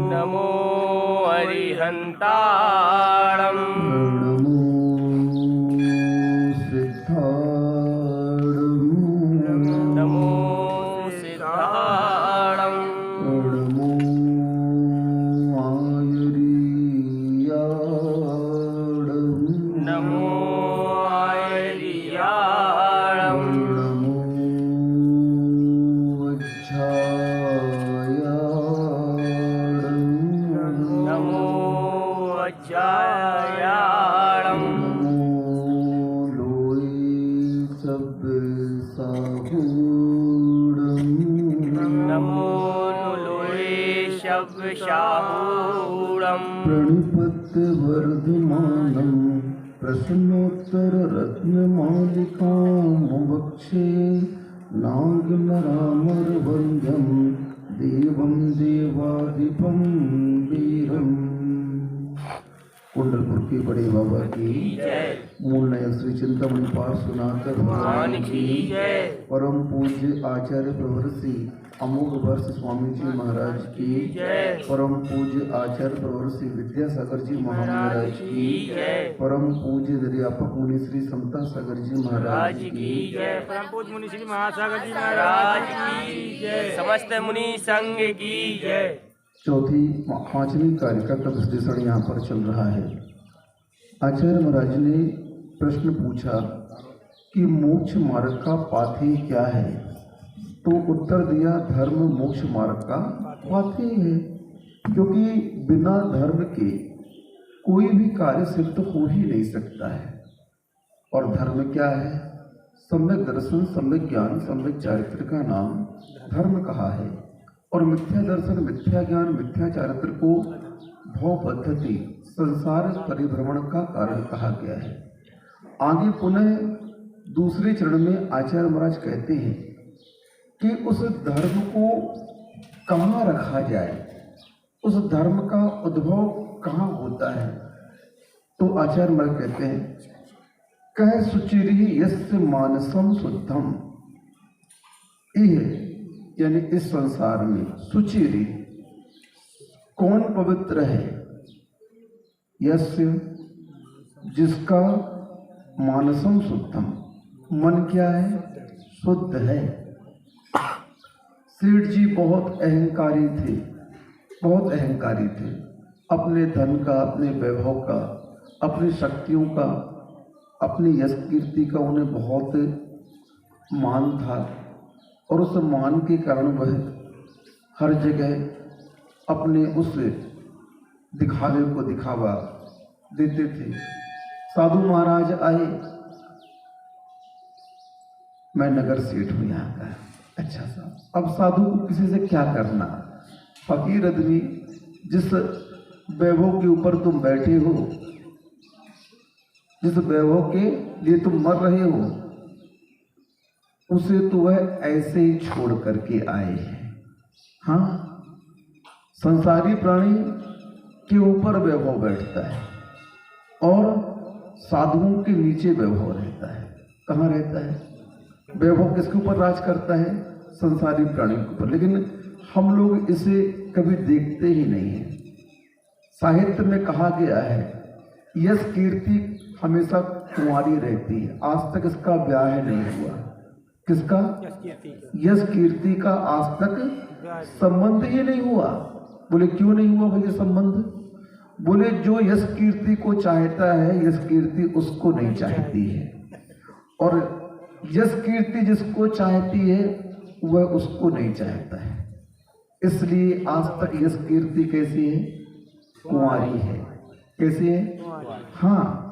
नमो अरिहन्ताणं नमो सिद्धाणं नमो आयर्याणं नमो आयर्याणं नमो वज्रायाणं नमो लोयसब्साहूणं नमो लोयेशवशाहूणं प्रणिपत्यवर्धमानं प्रश्नोत्तररत्नमालिकां वक्षे नागनरामरवन्द्यं देवं देवाधिपं वीरम्। कुंडलपुर के बड़े बाबा की जय, मूल नयन श्री चिंतामणि पाठ सुनाकर भगवान की जय, परम पूज्य आचार्य प्रवर्षि अमोघ वर्ष स्वामी जी महाराज की जय, परम पूज्य आचार्य प्रवर्षि विद्यासागर जी महाराज की जय, परम पूज्य निर्यापक मुनि श्री समता सागर जी महाराज राज की की जय, परम पूज्य मुनि श्री महासागर जी महाराज की जय, समस्त मुनि संघ की जय। चौथी पांचवी कारिका का विश्लेषण यहाँ पर चल रहा है। आचार्य महाराज ने प्रश्न पूछा कि मोक्ष मार्ग का पाथेय क्या है, तो उत्तर दिया धर्म मोक्ष मार्ग का पाथेय है, क्योंकि बिना धर्म के कोई भी कार्य सिद्ध हो ही नहीं सकता है। और धर्म क्या है? सम्यक दर्शन, सम्यक ज्ञान, सम्यक चारित्र का नाम धर्म कहा है। और मिथ्या दर्शन, मिथ्या ज्ञान, मिथ्या चारित्र को भव पद्धति संसार परिभ्रमण का कारण कहा गया है। आगे पुनः दूसरे चरण में आचार्य महाराज कहते हैं कि उस धर्म को कहाँ रखा जाए, उस धर्म का उद्भव कहाँ होता है। तो आचार्य महाराज कहते हैं कह सुचिरि यस्य मानसम शुद्धम, यानी इस संसार में सुचिरि कौन पवित्र है? यस्य जिसका मानसम शुद्धम, मन क्या है? शुद्ध है। सेठ जी बहुत अहंकारी थे, बहुत अहंकारी थे। अपने धन का, अपने वैभव का, अपनी शक्तियों का, अपनी यश कीर्ति का उन्हें बहुत मान था। और उस मान के कारण वह हर जगह अपने उस दिखावे को दिखावा देते थे। साधु महाराज आए, मैं नगर सेठ हूँ यहाँ का। अच्छा साहब, अब साधु को किसी से क्या करना? फकीर आदमी, जिस वैभव के ऊपर तुम बैठे हो, जिस वैभव के लिए तुम मर रहे हो, उसे तो वह ऐसे ही छोड़ करके आए हैं। हाँ, संसारी प्राणी के ऊपर वैभव बैठता है और साधुओं के नीचे वैभव रहता है। कहाँ रहता है? वैभव किसके ऊपर राज करता है? संसारी प्राणियों के ऊपर। लेकिन हम लोग इसे कभी देखते ही नहीं है। साहित्य में कहा गया है यश कीर्ति हमेशा कुंवारी रहती है, आज तक इसका ब्याह नहीं हुआ। किसका? यश कीर्ति का आज तक संबंध ही नहीं हुआ। बोले क्यों नहीं हुआ भैया संबंध? बोले जो यश कीर्ति को चाहता है, यश कीर्ति उसको नहीं चाहती है, और यश कीर्ति जिसको चाहती है वह उसको नहीं चाहता है। इसलिए आज तक यश कीर्ति कैसी है? कुंवारी है। कैसी है? हाँ,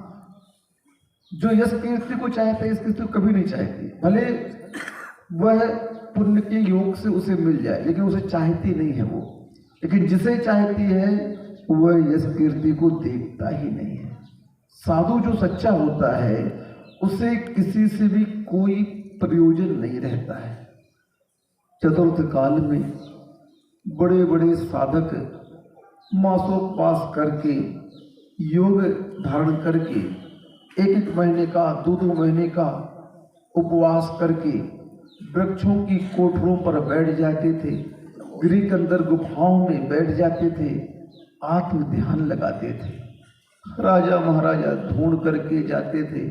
जो यश कीर्ति को चाहता है, यश कीर्ति को कभी नहीं चाहती। भले वह पुण्य के योग से उसे मिल जाए, लेकिन उसे चाहती नहीं है वो। लेकिन जिसे चाहती है वह यश कीर्ति को देखता ही नहीं है। साधु जो सच्चा होता है उसे किसी से भी कोई प्रयोजन नहीं रहता है। चतुर्थ काल में बड़े बड़े साधक मासोपवास करके, योग धारण करके, एक एक महीने का, दो दो महीने का उपवास करके वृक्षों की कोठरों पर बैठ जाते थे, गृह के अंदर गुफाओं में बैठ जाते थे, आत्म ध्यान लगाते थे। राजा महाराजा ढूंढ करके जाते थे,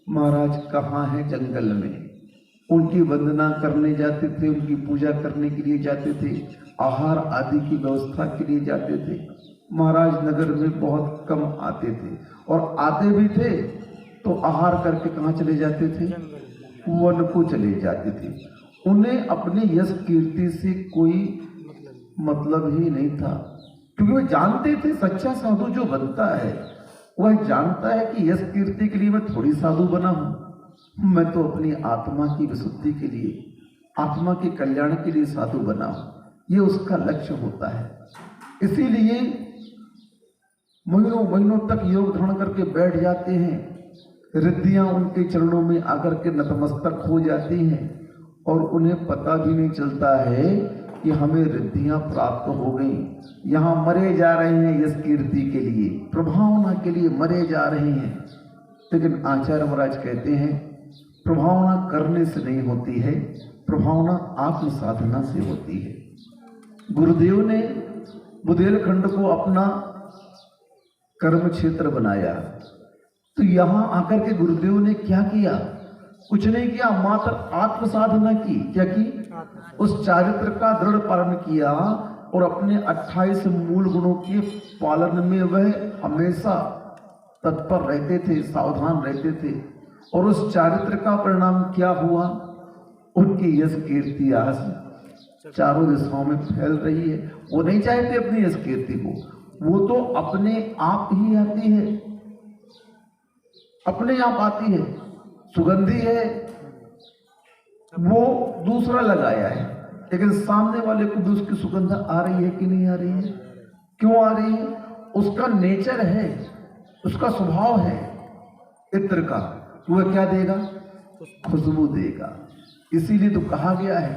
महाराज कहाँ है, जंगल में। उनकी वंदना करने जाते थे, उनकी पूजा करने के लिए जाते थे, आहार आदि की व्यवस्था के लिए जाते थे। महाराज नगर में बहुत कम आते थे, और आते भी थे तो आहार करके कहाँ चले जाते थे, वन को चले जाते थे। उन्हें अपने यश कीर्ति से कोई मतलब ही नहीं था, क्योंकि वे जानते थे सच्चा साधु जो बनता है वह जानता है कि यश कीर्ति के लिए मैं थोड़ी साधु बना हूं, मैं तो अपनी आत्मा की विशुद्धि के लिए, आत्मा के कल्याण के लिए साधु बना हूं। ये उसका लक्ष्य होता है। इसीलिए महीनों महीनों तक योग धारण करके बैठ जाते हैं, रिद्धियां उनके चरणों में आकर के नतमस्तक हो जाती हैं, और उन्हें पता भी नहीं चलता है कि हमें रिद्धियां प्राप्त हो गई। यहाँ मरे जा रहे हैं यश कीर्ति के लिए, प्रभावना के लिए मरे जा रहे हैं। लेकिन आचार्य महाराज कहते हैं प्रभावना करने से नहीं होती है, प्रभावना आत्म साधना से होती है। गुरुदेव ने बुंदेलखंड को अपना कर्म क्षेत्र बनाया, तो यहाँ आकर के गुरुदेव ने क्या किया? कुछ नहीं किया, मात्र आत्म साधना की। क्या की? उस चारित्र का दृढ़ पालन किया, और अपने 28 मूल गुणों के पालन में वह हमेशा तत्पर रहते थे, सावधान रहते थे। और उस चारित्र का परिणाम क्या हुआ? उनकी यश कीर्ति आज चारों दिशाओं में फैल रही है। वो नहीं चाहते अपनी यश कीर्ति को, वो तो अपने आप ही आती है, अपने आप आती है। सुगंधी है, वो दूसरा लगाया है, लेकिन सामने वाले को भी उसकी सुगंध आ रही है कि नहीं आ रही है? क्यों आ रही है? उसका नेचर है, उसका स्वभाव है इत्र का। वह क्या देगा? खुशबू देगा। इसीलिए तो कहा गया है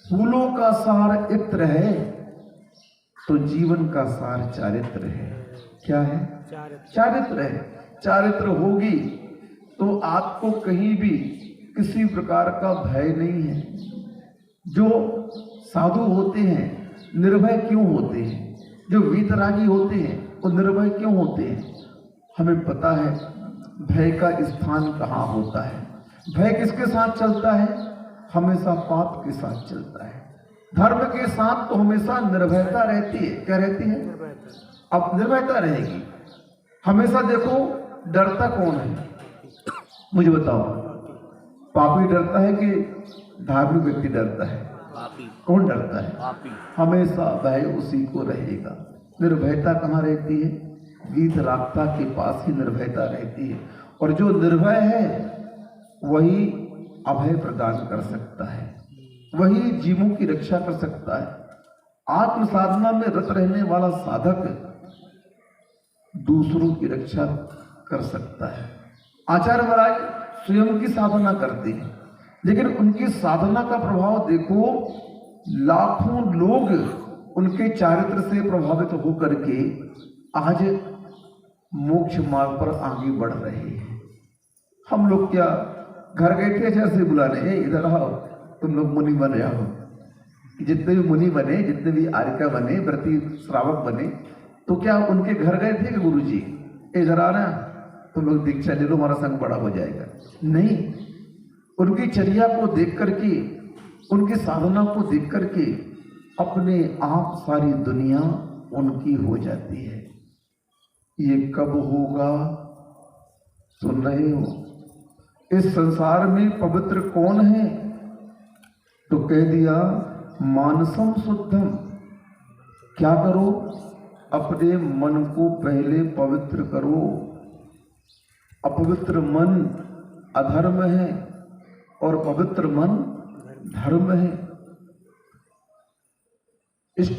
फूलों का सार इत्र है, तो जीवन का सार चारित्र है। क्या है? चारित्र है। चारित्र होगी तो आपको कहीं भी किसी प्रकार का भय नहीं है। जो साधु होते हैं निर्भय क्यों होते हैं? जो वीतरागी होते हैं वो निर्भय क्यों होते हैं? हमें पता है भय का स्थान कहाँ होता है। भय किसके साथ चलता है? हमेशा पाप के साथ चलता है। धर्म के साथ तो हमेशा निर्भयता रहती है। क्या रहती है? अब निर्भयता रहेगी हमेशा। देखो डरता कौन है? मुझे बताओ, पापी डरता है कि धार्मिक व्यक्ति डरता है? कौन डरता है? हमेशा भय उसी को रहेगा। निर्भयता कहाँ रहती है? वीतरागता के पास ही निर्भयता रहती है। और जो निर्भय है वही अभय प्रदान कर सकता है, वही जीवों की रक्षा कर सकता है। आत्म साधना में रत रहने वाला साधक दूसरों की रक्षा कर सकता है। आचार्य महाराज स्वयं की साधना करते हैं, लेकिन उनकी साधना का प्रभाव देखो, लाखों लोग उनके चारित्र से प्रभावित होकर के आज मोक्ष मार्ग पर आगे बढ़ रहे हैं। हम लोग क्या घर गए थे जैसे बुलाने, इधर आओ तुम लोग मुनि बन जाओ। जितने भी मुनि बने, जितने भी आर्यका बने, व्रती श्रावक बने, तो क्या उनके घर गए थे कि गुरु जी इधर आना, तुम लोग दीक्षा ले लो, हमारा संग बड़ा हो जाएगा? नहीं, उनकी चर्या को देख करके, उनकी साधना को देख करके अपने आप सारी दुनिया उनकी हो जाती है। ये कब होगा? सुन रहे हो? इस संसार में पवित्र कौन है? तो कह दिया मानसम शुद्धम। क्या करो? अपने मन को पहले पवित्र करो। अपवित्र मन अधर्म है और पवित्र मन धर्म है। इस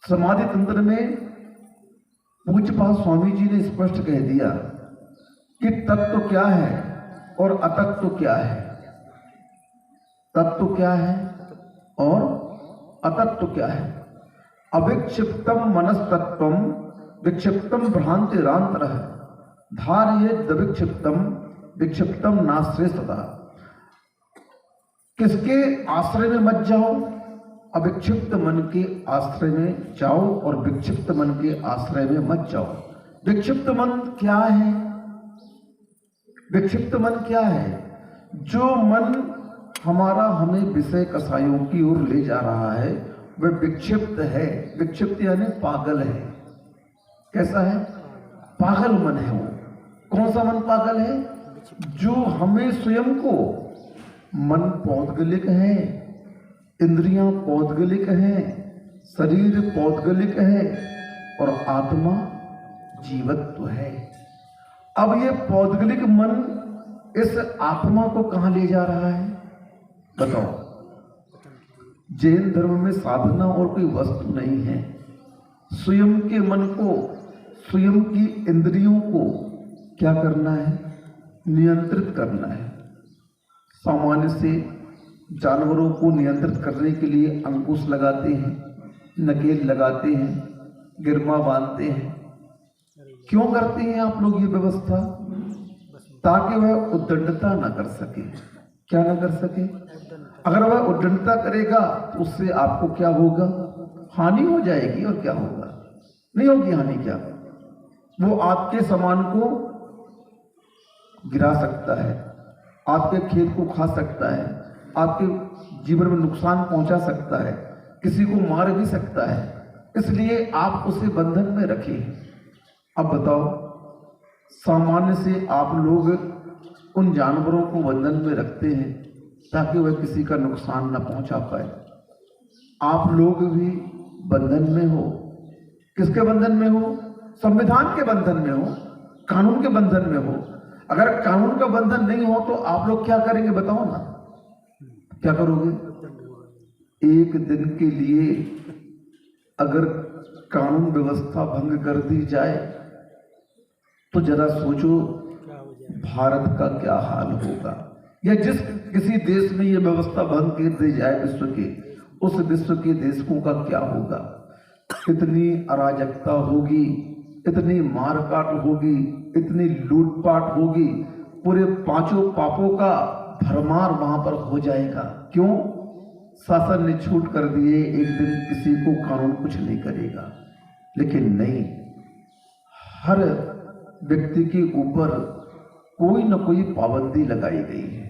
समाधि तंत्र में पूज्यपाद स्वामी जी ने स्पष्ट कह दिया कि तत्व क्या है और अतत्व क्या है। तत्व क्या है और अतत्व क्या है? अविक्षिप्तम मनस्तत्वम विक्षिप्तम भ्रांतिरांतरः धारयेद विक्षिप्तम विक्षिप्तम नाश्रेष्ठता। किसके आश्रय में मत जाओ, अविक्षिप्त मन के आश्रय में जाओ और विक्षिप्त मन के आश्रय में मत जाओ। विक्षिप्त मन क्या है? विक्षिप्त मन क्या है? जो मन हमारा हमें विषय कसायों की ओर ले जा रहा है वह विक्षिप्त है। विक्षिप्त यानी पागल है। कैसा है? पागल मन है वो। कौन सा मन पागल है? जो हमें स्वयं को, मन पौद्गलिक है, इंद्रियां पौद्गलिक है, शरीर पौद्गलिक है और आत्मा जीवत्व है। अब ये पौद्गलिक मन इस आत्मा को कहां ले जा रहा है बताओ? जैन धर्म में साधना और कोई वस्तु नहीं है। स्वयं के मन को, स्वयं की इंद्रियों को क्या करना है? नियंत्रित करना है। सामान्य से जानवरों को नियंत्रित करने के लिए अंकुश लगाते हैं, नकेल लगाते हैं, गिरमा बांधते हैं। क्यों करते हैं आप लोग ये व्यवस्था? ताकि वह उद्दंडता न कर सके। क्या न कर सके? अगर वह उद्दंडता करेगा तो उससे आपको क्या होगा? हानि हो जाएगी। और क्या होगा? नहीं होगी हानि। क्या? वो आपके सामान को गिरा सकता है, आपके खेत को खा सकता है, आपके जीवन में नुकसान पहुंचा सकता है, किसी को मार भी सकता है। इसलिए आप उसे बंधन में रखें। अब बताओ, सामान्य से आप लोग उन जानवरों को बंधन में रखते हैं ताकि वह किसी का नुकसान न पहुंचा पाए। आप लोग भी बंधन में हो। किसके बंधन में हो? संविधान के बंधन में हो, कानून के बंधन में हो। अगर कानून का बंधन नहीं हो तो आप लोग क्या करेंगे बताओ ना? क्या करोगे? एक दिन के लिए अगर कानून व्यवस्था भंग कर दी जाए तो जरा सोचो भारत का क्या हाल होगा। या जिस किसी देश में यह व्यवस्था भंग कर दी जाए विश्व के, उस विश्व के देशों का क्या होगा? इतनी अराजकता होगी, इतनी मारकाट होगी, इतनी लूटपाट होगी, पूरे पांचों पापों का भरमार वहां पर हो जाएगा। क्यों? शासन ने छूट कर दिए, एक दिन किसी को कानून कुछ नहीं करेगा। लेकिन नहीं, हर व्यक्ति के ऊपर कोई न कोई पाबंदी लगाई गई है।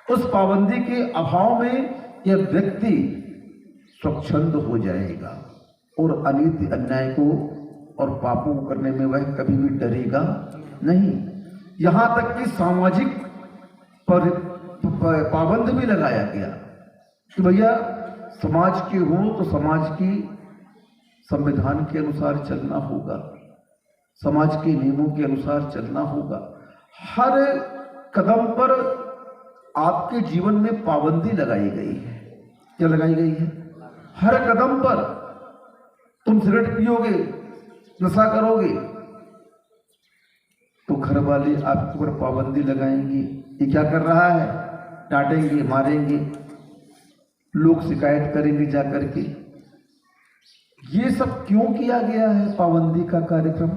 उस पाबंदी के अभाव में यह व्यक्ति स्वच्छंद हो जाएगा और अनीति अन्याय को और पापों को करने में वह कभी भी डरेगा नहीं। यहां तक कि सामाजिक पाबंद भी लगाया गया कि भैया समाज के हो तो समाज की संविधान के अनुसार चलना होगा, समाज के नियमों के अनुसार चलना होगा। हर कदम पर आपके जीवन में पाबंदी लगाई गई है। क्या लगाई गई है? हर कदम पर तुम सिगरेट पियोगे, नशा करोगे तो घर वाले आपके ऊपर पाबंदी लगाएंगे। ये क्या कर रहा है? डांटेंगे, मारेंगे, लोग शिकायत करेंगे जाकर के। ये सब क्यों किया गया है पाबंदी का कार्यक्रम?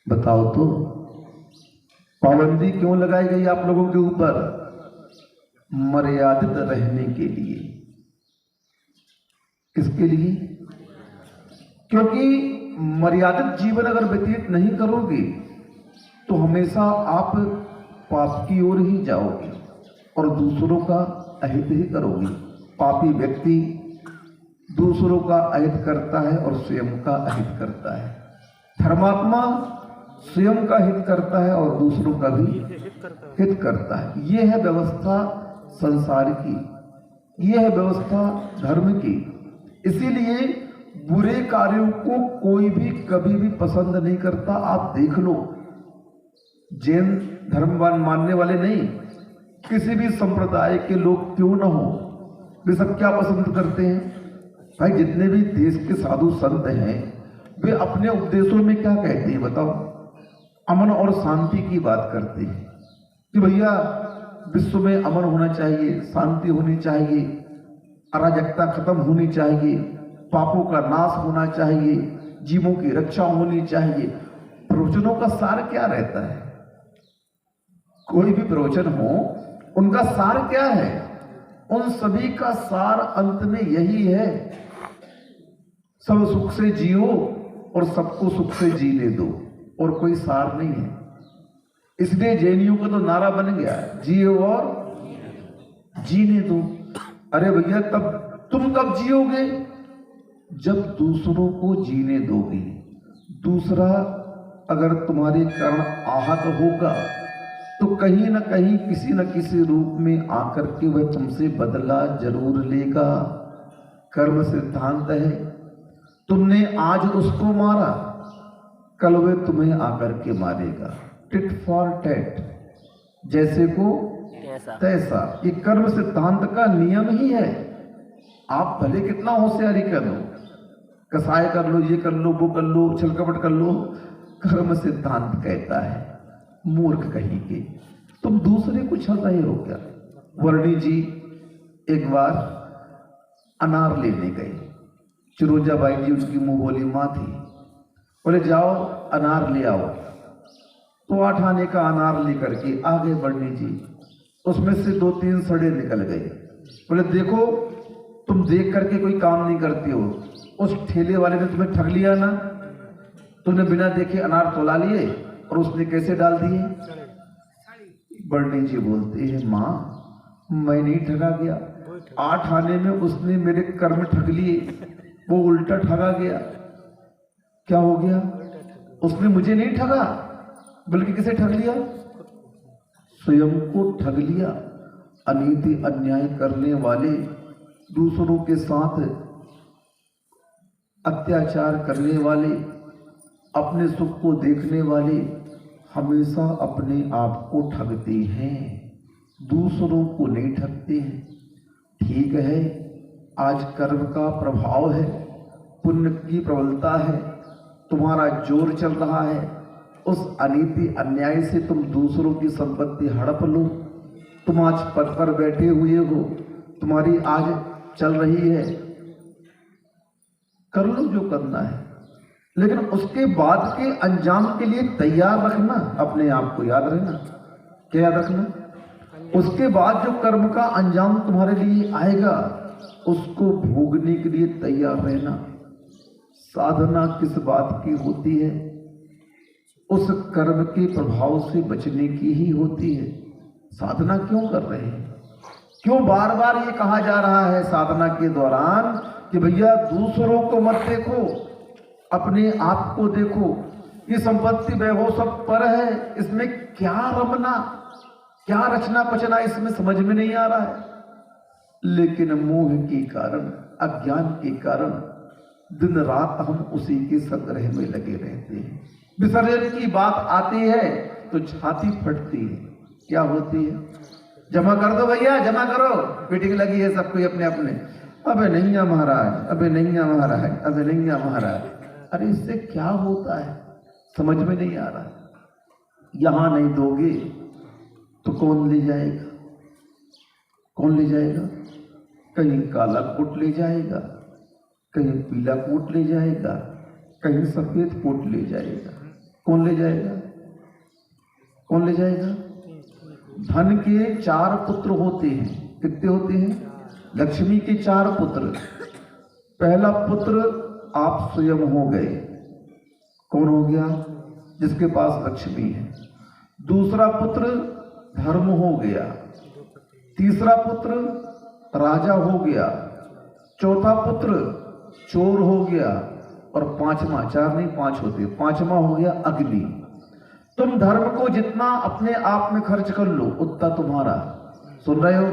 बताओ तो, पाबंदी क्यों लगाई गई आप लोगों के ऊपर? मर्यादित रहने के लिए। किसके लिए? क्योंकि मर्यादित जीवन अगर व्यतीत नहीं करोगे तो हमेशा आप पाप की ओर ही जाओगे और दूसरों का अहित ही करोगे। पापी व्यक्ति दूसरों का अहित करता है और स्वयं का अहित करता है। धर्मात्मा स्वयं का हित करता है और दूसरों का भी हित करता है। यह है व्यवस्था संसार की, यह है व्यवस्था धर्म की। इसीलिए बुरे कार्यों को कोई भी कभी भी पसंद नहीं करता। आप देख लो, जैन धर्म मानने वाले नहीं, किसी भी संप्रदाय के लोग क्यों ना हो, वे सब क्या पसंद करते हैं भाई? जितने भी देश के साधु संत हैं वे अपने उपदेशों में क्या कहते हैं बताओ? अमन और शांति की बात करते हैं कि भैया विश्व में अमन होना चाहिए, शांति होनी चाहिए, अराजकता खत्म होनी चाहिए, पापों का नाश होना चाहिए, जीवों की रक्षा होनी चाहिए। प्रवचनों का सार क्या रहता है? कोई भी प्रवचन हो, उनका सार क्या है? उन सभी का सार अंत में यही है, सब सुख से जियो और सबको सुख से जीने दो, और कोई सार नहीं है। इसलिए जैनियों का तो नारा बन गया, जियो और जीने दो। अरे भैया, तब तुम कब जियोगे? जब दूसरों को जीने दोगे। दूसरा अगर तुम्हारे कारण आहत होगा तो कहीं ना कहीं किसी न किसी रूप में आकर के वह तुमसे बदला जरूर लेगा। कर्म सिद्धांत है, तुमने आज उसको मारा, कल वह तुम्हें आकर के मारेगा। टिट फॉर टैट, जैसे को तैसा, ये कर्म सिद्धांत का नियम ही है। आप भले कितना होशियारी कर लो, कसाय कर लो, ये कर लो, वो कर लो, छलकपट कर लो, कर्म सिद्धांत कहता है मूर्ख कहीं के तुम दूसरे को छल रहे हो क्या? वर्णी जी एक बार अनार लेने गए। चिरोजाबाई जी उनकी मुंह बोली माँ थी, बोले जाओ अनार ले आओ। तो 8 आने का अनार लेकर के आ गए वर्णी जी। उसमें से 2-3 सड़े निकल गए। बोले देखो, तुम देख करके कोई काम नहीं करती हो, उस ठेले वाले ने तुम्हें ठग लिया ना, तुमने बिना देखे अनार तोला लिए और उसने कैसे डाल दिए? वर्णी जी बोलते हैं माँ, मैं नहीं ठगा गया, 8 आने में उसने मेरे कर्म ठग लिए, वो उल्टा ठगा गया। क्या हो गया? उसने मुझे नहीं ठगा, बल्कि किसे ठग लिया? स्वयं को ठग लिया। अनीति अन्याय करने वाले, दूसरों के साथ अत्याचार करने वाले, अपने सुख को देखने वाले हमेशा अपने आप को ठगते हैं, दूसरों को नहीं ठगते हैं। ठीक है, आज कर्म का प्रभाव है, पुण्य की प्रबलता है, तुम्हारा जोर चल रहा है, उस अनीति अन्याय से तुम दूसरों की संपत्ति हड़प लो। तुम आज पद पर बैठे हुए हो, तुम्हारी आज चल रही है, कर लो जो करना है, लेकिन उसके बाद के अंजाम के लिए तैयार रखना अपने आप को। याद रखना, क्या याद रखना? उसके बाद जो कर्म का अंजाम तुम्हारे लिए आएगा उसको भोगने के लिए तैयार रहना। साधना किस बात की होती है? उस कर्म के प्रभाव से बचने की ही होती है। साधना क्यों कर रहे हैं? क्यों बार बार ये कहा जा रहा है साधना के दौरान कि भैया दूसरों को मत देखो, अपने आप को देखो। ये संपत्ति वैभव सब पर है, इसमें क्या रमना, क्या रचना पचना, इसमें समझ में नहीं आ रहा है। लेकिन मोह के कारण, अज्ञान के कारण दिन रात हम उसी के संग्रह में लगे रहते हैं। विसर्जन की बात आती है तो छाती फटती है। क्या होती है? जमा कर दो भैया, जमा करो, मीटिंग लगी है सबको अपने अपने। अबे नहीं है महाराज, अबे नहीं है महाराज, अबे नहीं है महाराज। अरे इससे क्या होता है समझ में नहीं आ रहा। यहां नहीं दोगे तो कौन ले जाएगा? कौन ले जाएगा? कहीं काला कोट ले जाएगा, कहीं पीला कोट ले जाएगा, कहीं सफेद कोट ले जाएगा। कौन ले जाएगा? कौन ले जाएगा? धन के 4 पुत्र होते हैं। कितने होते हैं? लक्ष्मी के 4 पुत्र। पहला पुत्र आप स्वयं हो गए। कौन हो गया? जिसके पास लक्ष्मी है। दूसरा पुत्र धर्म हो गया। तीसरा पुत्र राजा हो गया। चौथा पुत्र चोर हो गया। और पांचवा, 4 नहीं 5 होते, पांचवा हो गया अग्नि। तुम धर्म को जितना अपने आप में खर्च कर लो उतना तुम्हारा। सुन रहे हो?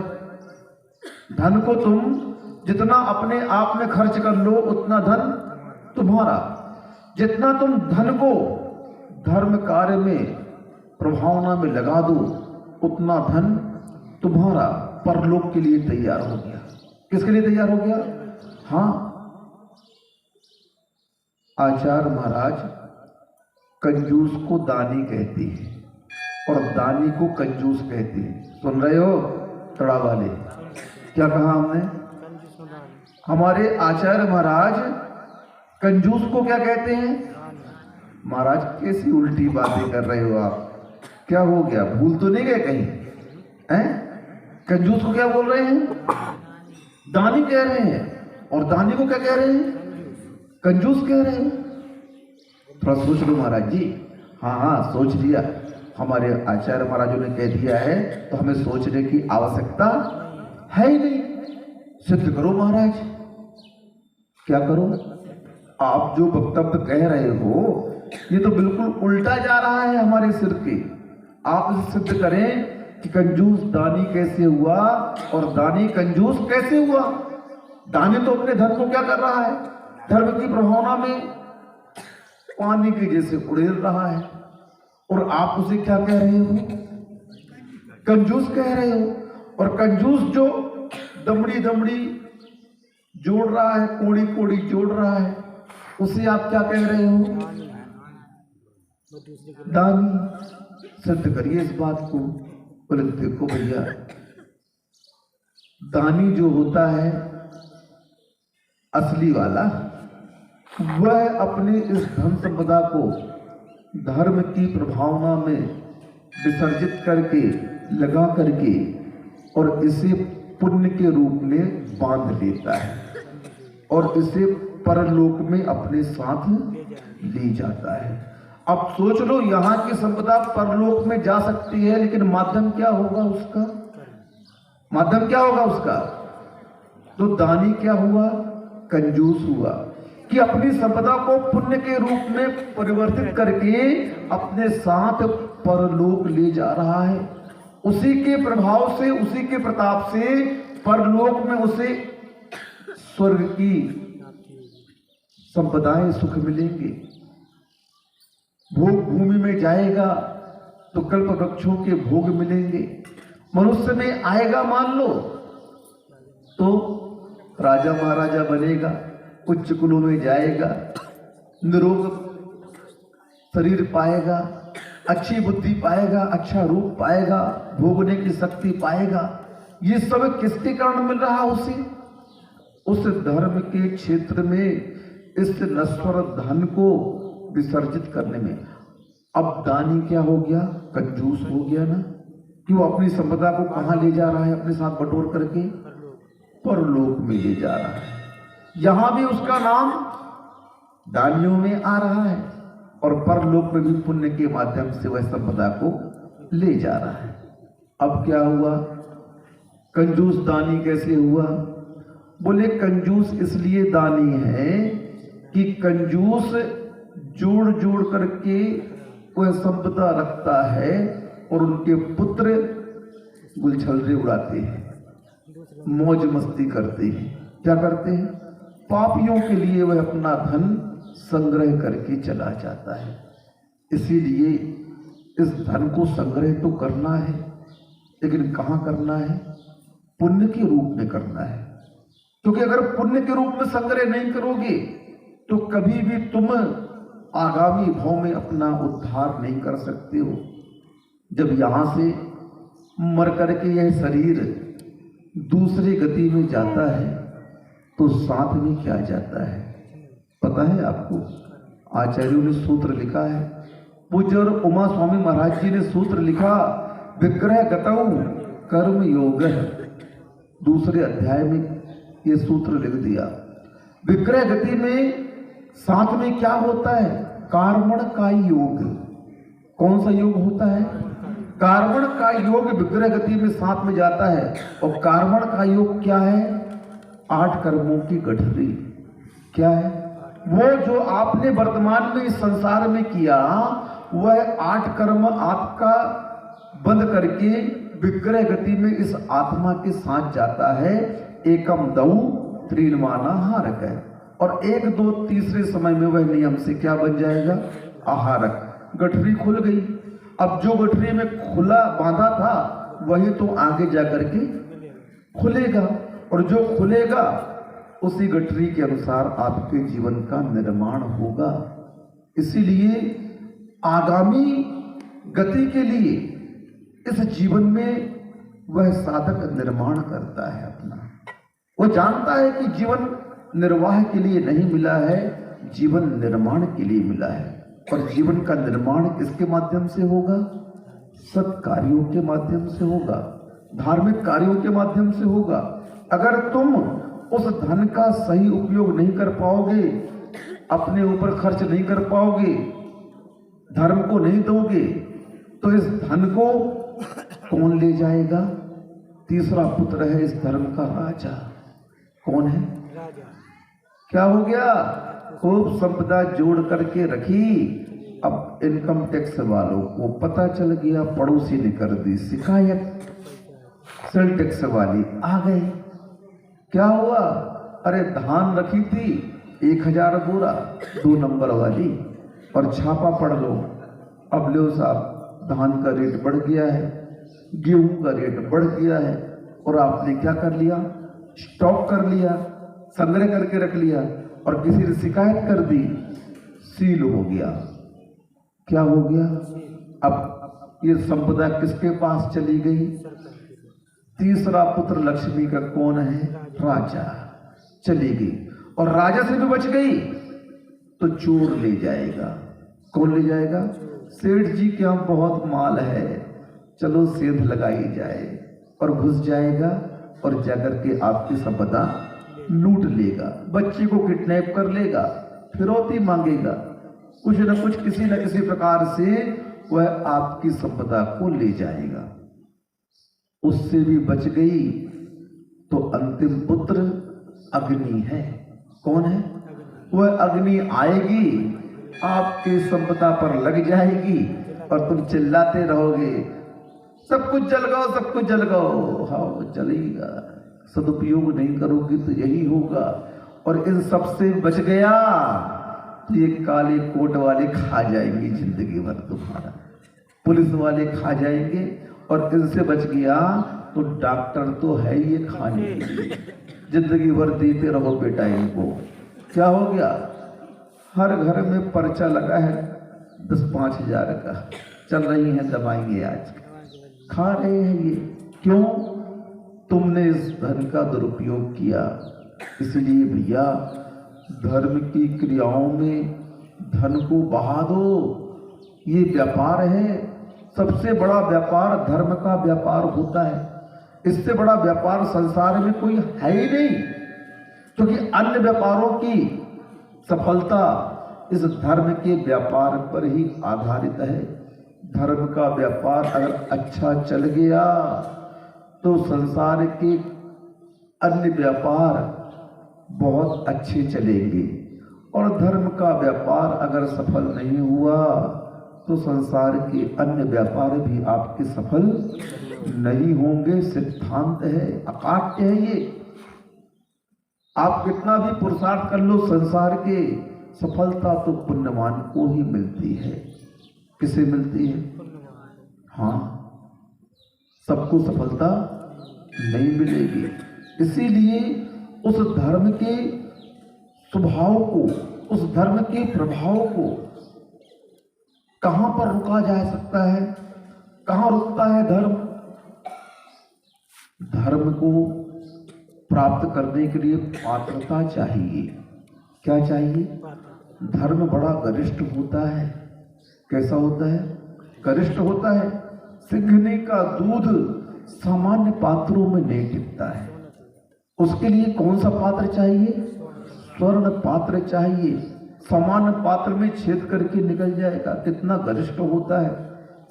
धन को तुम जितना अपने आप में खर्च कर लो उतना धन तुम्हारा। जितना तुम धन को धर्म कार्य में, प्रभावना में लगा दो उतना धन तुम्हारा परलोक के लिए तैयार हो गया। किसके लिए तैयार हो गया? हाँ, आचार्य महाराज कंजूस को दानी कहते हैं और दानी को कंजूस कहते हैं। सुन रहे हो तड़ा वाले? क्या कहा हमने? हमारे आचार्य महाराज कंजूस को क्या कहते हैं? महाराज कैसी उल्टी बातें कर रहे हो आप? क्या हो गया? भूल तो नहीं गए कहीं? हैं? कंजूस को क्या बोल रहे हैं? दानी कह रहे हैं, और दानी को क्या कह रहे हैं? कंजूस कह रहे हैं। थोड़ा सोच लो महाराज जी। हाँ सोच लिया, हमारे आचार्य महाराजों ने कह दिया है तो हमें सोचने की आवश्यकता है ही नहीं। सिद्ध करो महाराज। क्या करो? आप जो वक्तव्य कह रहे हो ये तो बिल्कुल उल्टा जा रहा है हमारे सिर के। आप इसे सिद्ध करें कि कंजूस दानी कैसे हुआ और दानी कंजूस कैसे हुआ। दानी तो अपने धन को क्या कर रहा है? धर्म की प्रभावना में पानी के जैसे उड़ेल रहा है, और आप उसे क्या कह रहे हो? कंजूस कह रहे हो। और कंजूस जो दमड़ी दमड़ी जोड़ रहा है, कोड़ी कोड़ी जोड़ रहा है, उसे आप क्या कह रहे हो? दानी। सिद्ध करिए इस बात को। बोले देखो भैया, दानी जो होता है असली वाला, वह अपनी इस धन संपदा को धर्म की प्रभावना में विसर्जित करके, लगा करके, और इसे पुण्य के रूप में बांध लेता है और इसे परलोक में अपने साथ ले जाता है। अब सोच लो, यहां की संपदा परलोक में जा सकती है, लेकिन माध्यम क्या होगा उसका? माध्यम क्या होगा उसका? तो दानी क्या हुआ? कंजूस हुआ कि अपनी संपदा को पुण्य के रूप में परिवर्तित करके अपने साथ परलोक ले जा रहा है। उसी के प्रभाव से, उसी के प्रताप से परलोक में उसे स्वर्ग की संपदाएं, सुख मिलेंगे। भोग भूमि में जाएगा तो कल्प वृक्षों के भोग मिलेंगे। मनुष्य में आएगा मान लो तो राजा महाराजा बनेगा, उच्च कुलों में जाएगा, निरोग शरीर पाएगा, अच्छी बुद्धि पाएगा, अच्छा रूप पाएगा, भोगने की शक्ति पाएगा। ये सब किसके कारण मिल रहा है उसे? उस धर्म के क्षेत्र में इस नश्वर धन को विसर्जित करने में। अब दानी क्या हो गया? कंजूस हो गया ना, कि वो अपनी संपदा को कहां ले जा रहा है? अपने साथ बटोर करके परलोक में ले जा रहा है। यहां भी उसका नाम दानियों में आ रहा है, और परलोक में भी पुण्य के माध्यम से वह संपदा को ले जा रहा है। अब क्या हुआ? कंजूस दानी कैसे हुआ? बोले कंजूस इसलिए दानी है कि कंजूस जोड़ जोड़ करके वह संपदा रखता है, और उनके पुत्र गुलछलरे उड़ाते हैं, मौज मस्ती करते हैं। क्या करते हैं? पापियों के लिए वह अपना धन संग्रह करके चला जाता है। इसीलिए इस धन को संग्रह तो करना है, लेकिन कहां करना है? पुण्य के रूप में करना है। क्योंकि अगर पुण्य के रूप में संग्रह नहीं करोगे तो कभी भी तुम आगामी भाव में अपना उद्धार नहीं कर सकते हो। जब यहां से मर करके यह शरीर दूसरी गति में जाता है तो साथ में क्या जाता है पता है आपको? आचार्यों ने सूत्र लिखा है, पूज्य और उमा स्वामी महाराज जी ने सूत्र लिखा, विग्रह गतौ कर्म योग। दूसरे अध्याय में ये सूत्र लिख दिया। विग्रह गति में साथ में क्या होता है? कार्मण का योग। कौन सा योग होता है? कार्मण का योग विग्रह गति में साथ में जाता है। और कार्मण का योग क्या है? 8 कर्मों की गठरी। क्या है वो? जो आपने वर्तमान में इस संसार में किया, वह 8 कर्म आपका बंद करके विग्रह गति में इस आत्मा के साथ जाता है। एकम दऊ त्रीनमाना हारक है, और 1 2 तीसरे समय में वह नियम से क्या बन जाएगा? आहारक। गठरी खुल गई। अब जो गठरी में खुला बांधा था वही तो आगे जाकर के खुलेगा, और जो खुलेगा उसी गठरी के अनुसार आपके जीवन का निर्माण होगा। इसीलिए आगामी गति के लिए इस जीवन में वह साधक निर्माण करता है अपना। वो जानता है कि जीवन निर्वाह के लिए नहीं मिला है, जीवन निर्माण के लिए मिला है। और जीवन का निर्माण किसके माध्यम से होगा? सत्कार्यों के माध्यम से होगा, धार्मिक कार्यों के माध्यम से होगा। अगर तुम उस धन का सही उपयोग नहीं कर पाओगे, अपने ऊपर खर्च नहीं कर पाओगे, धर्म को नहीं दोगे, तो इस धन को कौन ले जाएगा? तीसरा पुत्र है इस धर्म का राजा। कौन है? क्या हो गया? खूब संपदा जोड़ करके रखी, अब इनकम टैक्स वालों को पता चल गया, पड़ोसी ने कर दी शिकायत, सेल टैक्स वाली आ गए। क्या हुआ? अरे धान रखी थी 1000 बोरा 2 नंबर वाली, और छापा पड़ लो, अब लो साहब धान का रेट बढ़ गया है, गेहूं का रेट बढ़ गया है, और आपने क्या कर लिया? स्टॉक कर लिया, संग्रह करके रख लिया, और किसी ने शिकायत कर दी, सील हो गया। क्या हो गया? अब ये संपदा किसके पास चली गई? तीसरा पुत्र लक्ष्मी का कौन है? राजा। चली गई, और राजा से भी बच गई तो चोर ले जाएगा। कौन ले जाएगा? सेठ जी के यहाँ बहुत माल है, चलो सेंध लगाई जाए, और घुस जाएगा और जाकर के आपकी संपदा लूट लेगा, बच्चे को किडनैप कर लेगा, फिरौती मांगेगा, कुछ न कुछ किसी न किसी प्रकार से वह आपकी संपदा को ले जाएगा। उससे भी बच गई तो अंतिम पुत्र अग्नि है। कौन है? वह अग्नि आएगी, आपकी संपदा पर लग जाएगी, और तुम चिल्लाते रहोगे सब कुछ जल गो, सब कुछ जल गो। हाँ जलेगा, सदुपयोग नहीं करोगे तो यही होगा। और इन सब से बच गया तो ये काले कोट वाले खा जाएंगे जिंदगी भर तुम्हारा, पुलिस वाले खा जाएंगे, और इनसे बच गया तो डॉक्टर तो है ये खाने के लिए, जिंदगी भर देते रहो बेटा इनको। क्या हो गया? हर घर में पर्चा लगा है 10-5 हजार का, चल रही है दवाएंगे, आज खा रहे हैं ये। क्यों? तुमने इस धन का दुरुपयोग किया। इसलिए भैया धर्म की क्रियाओं में धन को बहा दो, ये व्यापार है, सबसे बड़ा व्यापार धर्म का व्यापार होता है। इससे बड़ा व्यापार संसार में कोई है ही नहीं, क्योंकि अन्य व्यापारों की सफलता इस धर्म के व्यापार पर ही आधारित है। धर्म का व्यापार अगर अच्छा चल गया तो संसार के अन्य व्यापार बहुत अच्छे चलेंगे, और धर्म का व्यापार अगर सफल नहीं हुआ तो संसार के अन्य व्यापार भी आपके सफल नहीं होंगे। सिद्धांत है, अकाट्य है ये। आप कितना भी पुरुषार्थ कर लो, संसार के सफलता तो पुण्यवान को ही मिलती है। किसे मिलती है? हाँ, सबको सफलता नहीं मिलेगी। इसीलिए उस धर्म के स्वभाव को, उस धर्म के प्रभाव को कहां पर रुका जा सकता है? कहां रुकता है धर्म? धर्म को प्राप्त करने के लिए पात्रता चाहिए। क्या चाहिए? धर्म बड़ा गरिष्ठ होता है। कैसा होता है? गरिष्ठ होता है। सिंघनी का दूध सामान्य पात्रों में नहीं टिकता है। उसके लिए कौन सा पात्र चाहिए? स्वर्ण पात्र चाहिए। सामान्य पात्र में छेद करके निकल जाएगा। कितना गरिष्ठ होता है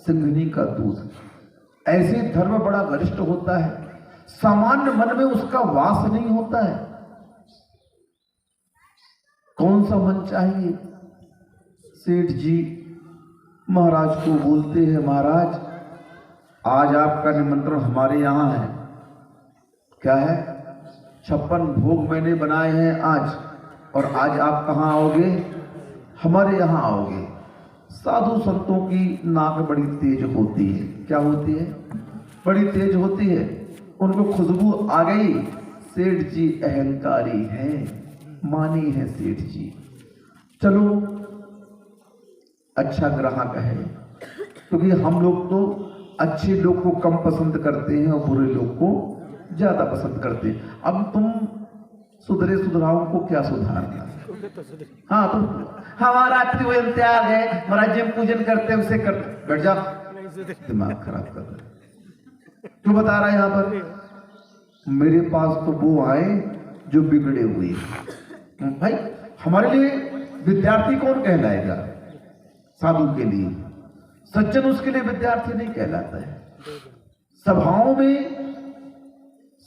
सिंघनी का दूध। ऐसे धर्म बड़ा गरिष्ठ होता है। सामान्य मन में उसका वास नहीं होता है। कौन सा मन चाहिए? सेठ जी महाराज को बोलते हैं, महाराज आज आपका निमंत्रण हमारे यहाँ है। क्या है? 56 भोग मैंने बनाए हैं आज, और आज आप कहाँ आओगे? हमारे यहाँ आओगे। साधु संतों की नाक बड़ी तेज होती है। क्या होती है? बड़ी तेज होती है। उनको खुशबू आ गई, सेठ जी अहंकारी हैं, मानी है सेठ जी, चलो अच्छा ग्राहक है। क्योंकि हम लोग तो अच्छे लोग को कम पसंद करते हैं और बुरे लोग को ज्यादा पसंद करते हैं। अब तुम सुधरे सुधराओं को क्या सुधारना? हाँ, तुम हमारा त्रिवेद त्याग है, हमारा जिम पूजन करते हैं, उसे कर बैठ जा, दिमाग खराब कर रहे। क्यों बता रहा है यहाँ पर? मेरे पास तो वो आए जो बिगड़े हुए हैं। भाई हमारे लिए विद्यार्थी कौन कहलाएगा? साधु के लिए। सज्जन उसके लिए विद्यार्थी नहीं कहलाता है। सभाओं में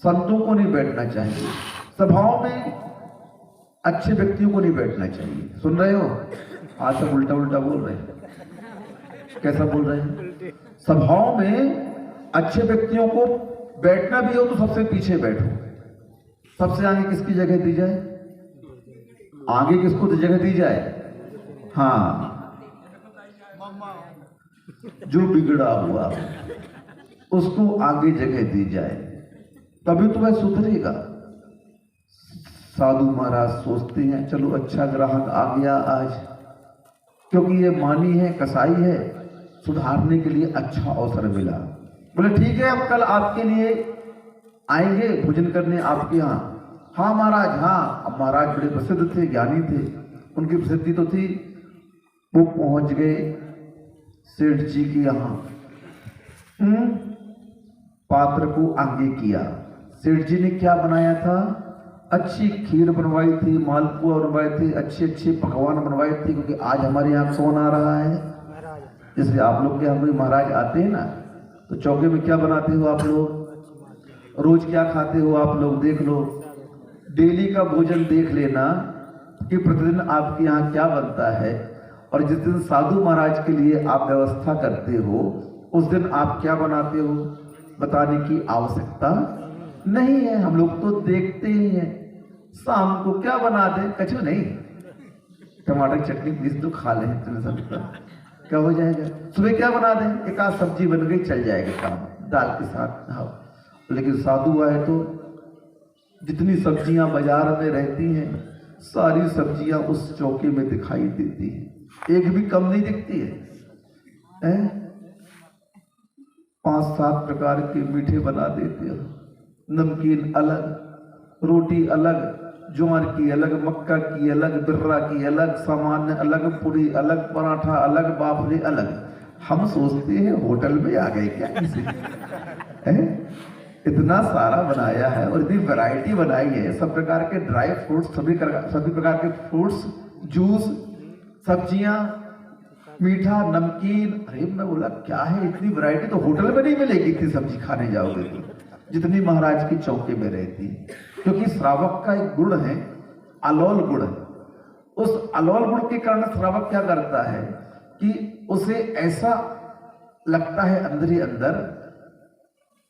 संतों को नहीं बैठना चाहिए, सभाओं में अच्छे व्यक्तियों को नहीं बैठना चाहिए। सुन रहे हो? आज सब उल्टा उल्टा बोल रहे हैं। कैसा बोल रहे हैं? सभाओं में अच्छे व्यक्तियों को बैठना भी हो तो सबसे पीछे बैठो। सबसे आगे किसकी जगह दी जाए? आगे किसको जगह दी जाए? हाँ, जो बिगड़ा हुआ उसको आगे जगह दी जाए, तभी तो वह सुधरेगा। साधु महाराज सोचते हैं चलो अच्छा ग्राहक आ गया आज, क्योंकि ये मानी है, कसाई है, सुधारने के लिए अच्छा अवसर मिला। बोले ठीक है, हम कल आपके लिए आएंगे भोजन करने आपके यहाँ। हाँ महाराज, हाँ। अब महाराज बड़े प्रसिद्ध थे, ज्ञानी थे, उनकी प्रसिद्धि तो थी। वो पहुंच गए सेठ जी के यहाँ। पात्र को आगे किया। सेठ जी ने क्या बनाया था? अच्छी खीर बनवाई थी, मालपुआ बनवाए थे, अच्छे अच्छे पकवान बनवाए थे। क्योंकि आज हमारे यहाँ कौन आ रहा है? जैसे आप लोग के यहाँ कोई महाराज आते हैं ना, तो चौके में क्या बनाते हो आप लोग? रोज क्या खाते हो आप लोग? देख लो, डेली का भोजन देख लेना कि प्रतिदिन आपके यहाँ क्या बनता है। और जिस दिन साधु महाराज के लिए आप व्यवस्था करते हो, उस दिन आप क्या बनाते हो बताने की आवश्यकता नहीं है। हम लोग तो देखते ही हैं। शाम को क्या बना दे? कछु नहीं, टमाटर की चटनी पीस दो, खा लें, क्या हो जाएगा? सुबह क्या बना दें? एक आध सब्जी बन गई, चल जाएगा काम, दाल के साथ। हाँ, लेकिन साधु आए तो जितनी सब्जियां बाजार में रहती हैं, सारी सब्जियां उस चौके में दिखाई देती हैं, एक भी कम नहीं दिखती है। 5-7 प्रकार के मीठे बना देते हो, नमकीन अलग, रोटी अलग, ज्वार की अलग, मक्का की अलग, बिर्रा की अलग, सामान्य अलग, पूरी अलग, पराठा अलग, बाफले अलग। हम सोचते हैं होटल में आ गए क्या किसी है? इतना सारा बनाया है और इतनी वैरायटी बनाई है, सब प्रकार के ड्राई फ्रूट्स, सभी प्रकार के फ्रूट्स, जूस, सब्जियां, मीठा, नमकीन। अरे मैं बोला क्या है इतनी वैरायटी? तो होटल में नहीं मिलेगी इतनी सब्जी खाने जाओगे तो, जितनी महाराज की चौके में रहती है। क्योंकि श्रावक का एक गुण है, अलोल गुण। उस अलोल गुण के कारण श्रावक क्या करता है कि उसे ऐसा लगता है अंदर ही अंदर,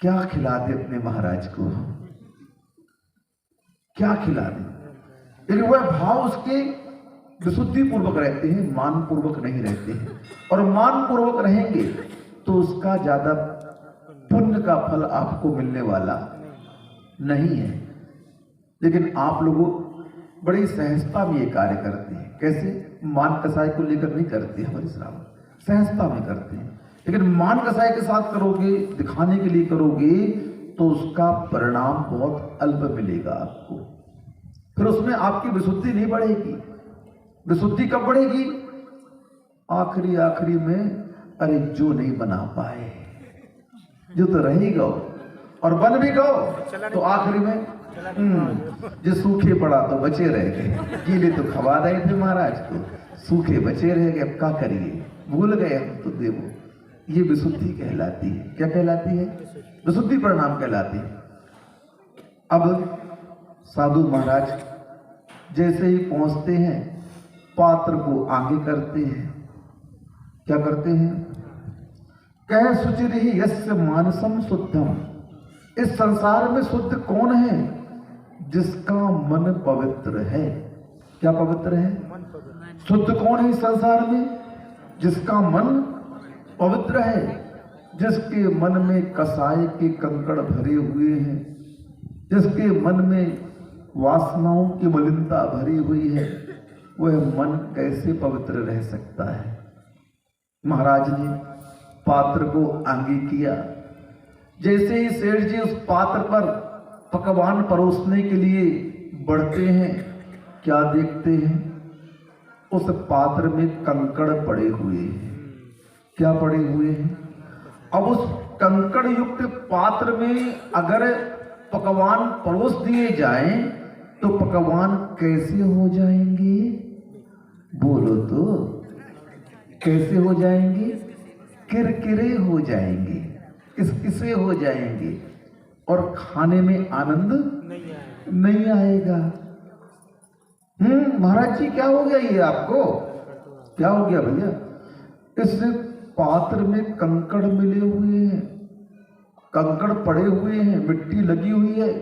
क्या खिला दे अपने महाराज को, क्या खिला दे। लेकिन वह भाव उसके विशुद्धि पूर्वक रहते हैं, मान पूर्वक नहीं रहते हैं। और मान पूर्वक रहेंगे तो उसका ज्यादा पुण्य का फल आपको मिलने वाला नहीं है। लेकिन आप लोगों बड़ी सहजता में ये कार्य करते हैं। कैसे? मान कसाई को लेकर नहीं करते हमारे श्रावक, सहजता में करते हैं। लेकिन मान कसाई के साथ करोगे, दिखाने के लिए करोगे, तो उसका परिणाम बहुत अल्प मिलेगा आपको। फिर उसमें आपकी विशुद्धि नहीं बढ़ेगी। विशुद्धि कब बढ़ेगी? आखिरी में, अरे जो नहीं बना पाए, जो तो रह ही गो और बन भी गो, तो आखिरी में जो सूखे पड़ा तो बचे रह गए, गीले तो खवा रहे थे महाराज को, सूखे बचे रह गए, अब क्या करिए, भूल गए हम तो देवो। ये विशुद्धि कहलाती है। क्या कहलाती है? विशुद्धि परिणाम कहलाती है। अब साधु महाराज जैसे ही पहुंचते हैं, पात्र को आगे करते हैं। क्या करते हैं? कह सुचिरहि यस्य मानसम शुद्धम। इस संसार में शुद्ध कौन है? जिसका मन पवित्र है। क्या पवित्र है? शुद्ध कौन है इस संसार में? जिसका मन पवित्र है, जिसके मन में कसाय के कंकड़ भरे हुए हैं, जिसके मन में वासनाओं की मलिनता भरी हुई है, वह मन कैसे पवित्र रह सकता है? महाराज ने पात्र को आगे किया। जैसे ही सेठ जी उस पात्र पर पकवान परोसने के लिए बढ़ते हैं, क्या देखते हैं? उस पात्र में कंकड़ पड़े हुए हैं। क्या पड़े हुए हैं? अब उस कंकड़ युक्त पात्र में अगर पकवान परोस दिए जाएं तो पकवान कैसे हो जाएंगे? बोलो तो, कैसे हो जाएंगे? किरकिरे हो जाएंगे, किसकिसे हो जाएंगे, और खाने में आनंद नहीं आएगा। महाराज जी क्या हो गया ये आपको? क्या हो गया भैया? इस पात्र में कंकड़ मिले हुए हैं, कंकड़ पड़े हुए हैं, मिट्टी लगी हुई है।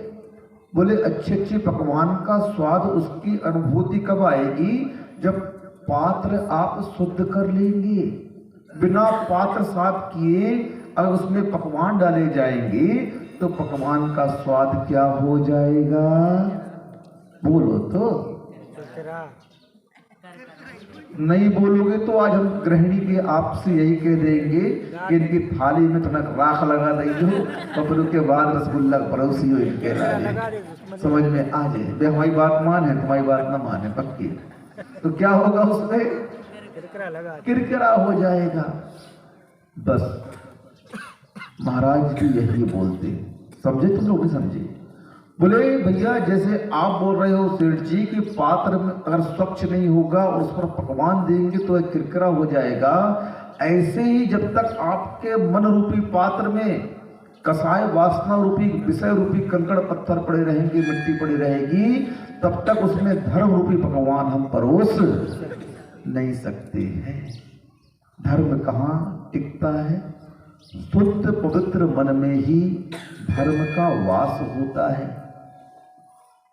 बोले अच्छे अच्छे पकवान का स्वाद, उसकी अनुभूति कब आएगी? जब पात्र आप शुद्ध कर लेंगे। बिना पात्र साफ किए अगर उसमें पकवान डाले जाएंगे तो पकवान का स्वाद क्या हो जाएगा? बोलो तो। नहीं बोलोगे तो आज हम गृहिणी के आपसे यही कह देंगे कि इनकी थाली में थोड़ा राख लगा देंगे, कपड़ों के बाद रसगुल्ला परोसी हो इनके लाए, समझ में आ जाए। वे हमारी बात माने, तुम्हारी बात ना माने पक्की, तो क्या होगा? उसमें किरकिरा हो जाएगा। बस महाराज भी यही बोलते, समझे तुम लोग? समझे? बोले भैया जैसे आप बोल रहे हो सेठ जी कि पात्र में अगर स्वच्छ नहीं होगा और उस पर पकवान देंगे तो एक किरकिरा हो जाएगा, ऐसे ही जब तक आपके मन रूपी पात्र में कसाय वासना रूपी विषय रूपी कंकड़ पत्थर पड़े रहेंगे, मिट्टी पड़ी रहेगी, तब तक उसमें धर्म रूपी पकवान हम परोस नहीं सकते हैं। धर्म कहाँ टिकता है? शुद्ध पवित्र मन में ही धर्म का वास होता है।